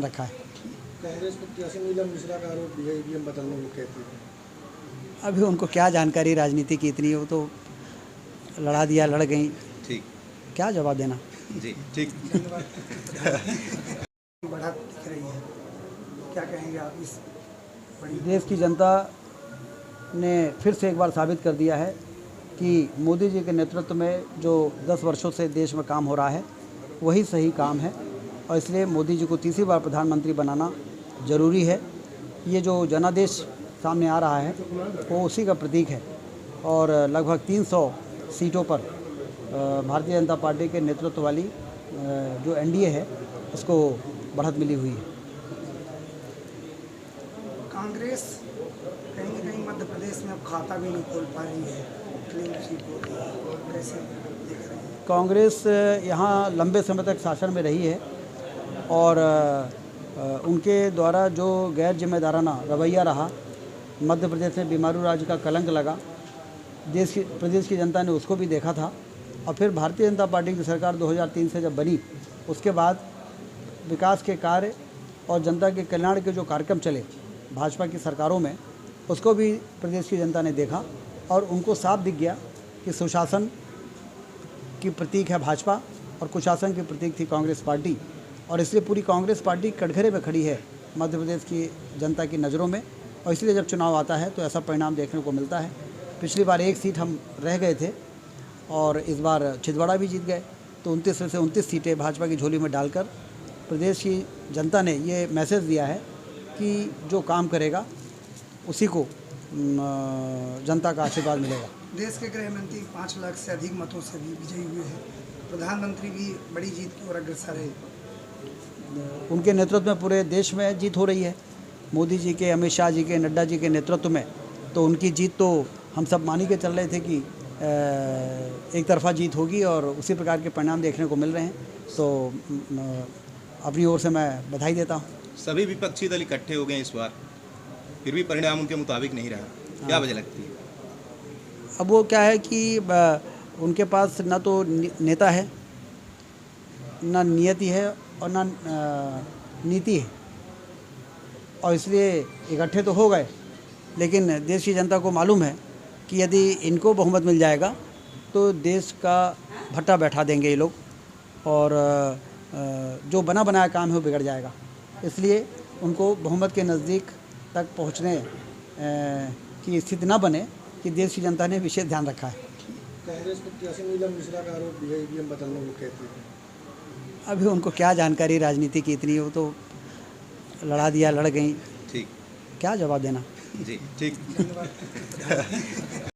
ध्यान रखा है। कांग्रेस प्रत्याशी नीलम मिश्रा का आरोप भी है ईवीएम बदलने को कहती है। अभी उनको क्या जानकारी राजनीति की इतनी, वो तो लड़ा दिया, लड़ गई, ठीक, क्या जवाब देना। जी ठीक। बढ़त दिख रही है, क्या कहेंगे आप इस बड़ी? देश की जनता ने फिर से एक बार साबित कर दिया है कि मोदी जी के नेतृत्व में जो 10 वर्षों से देश में काम हो रहा है वही सही काम है, और इसलिए मोदी जी को तीसरी बार प्रधानमंत्री बनाना ज़रूरी है। ये जो जनादेश सामने आ रहा है वो उसी का प्रतीक है, और लगभग 300 सीटों पर भारतीय जनता पार्टी के नेतृत्व वाली जो एनडीए है उसको बढ़त मिली हुई है। कांग्रेस कहीं ना कहीं मध्य प्रदेश में अब खाता भी नहीं खोल पा रही है, क्लीन शीट हो रही है, कैसे देख रहे हैं? कांग्रेस यहाँ लंबे समय तक शासन में रही है, और उनके द्वारा जो गैर जिम्मेदाराना रवैया रहा, मध्य प्रदेश में बीमारू राज का कलंक लगा, प्रदेश की जनता ने उसको भी देखा था। और फिर भारतीय जनता पार्टी की सरकार 2003 से जब बनी, उसके बाद विकास के कार्य और जनता के कल्याण के जो कार्यक्रम चले भाजपा की सरकारों में, उसको भी प्रदेश की जनता ने देखा, और उनको साफ दिख गया कि सुशासन की प्रतीक है भाजपा और कुशासन की प्रतीक थी कांग्रेस पार्टी, और इसलिए पूरी कांग्रेस पार्टी कटघरे में खड़ी है मध्य प्रदेश की जनता की नज़रों में। और इसलिए जब चुनाव आता है तो ऐसा परिणाम देखने को मिलता है। पिछली बार एक सीट हम रह गए थे और इस बार छिंदवाड़ा भी जीत गए, तो 29 में से 29 सीटें भाजपा की झोली में डालकर प्रदेश की जनता ने ये मैसेज दिया है कि जो काम करेगा उसी को जनता का आशीर्वाद मिलेगा। देश के गृह मंत्री 5 लाख से अधिक मतों से भी विजयी हुए हैं, प्रधानमंत्री भी बड़ी जीत की ओर अग्रसर है। उनके नेतृत्व में पूरे देश में जीत हो रही है, मोदी जी के, अमित शाह जी के, नड्डा जी के नेतृत्व में। तो उनकी जीत तो हम सब मान के चल रहे थे कि एक तरफा जीत होगी, और उसी प्रकार के परिणाम देखने को मिल रहे हैं। तो अपनी ओर से मैं बधाई देता हूँ। सभी विपक्षी दल इकट्ठे हो गए इस बार, फिर भी परिणाम उनके मुताबिक नहीं रहा, क्या वजह लगती है? अब वो क्या है कि उनके पास ना तो नेता है, ना नियति है, और ना नीति है, और इसलिए इकट्ठे तो हो गए। लेकिन देश की जनता को मालूम है कि यदि इनको बहुमत मिल जाएगा तो देश का भट्टा बैठा देंगे ये लोग, और जो बना बनाया काम है वो बिगड़ जाएगा। इसलिए उनको बहुमत के नज़दीक तक पहुंचने की स्थिति न बने कि देश की जनता ने विशेष ध्यान रखा है। कांग्रेस प्रत्याशी नीलम मिश्रा का आरोप भी है ईवीएम बदलने को कहती है। अभी उनको क्या जानकारी राजनीति की इतनी, वो तो लड़ा दिया, लड़ गई, ठीक, क्या जवाब देना। जी ठीक।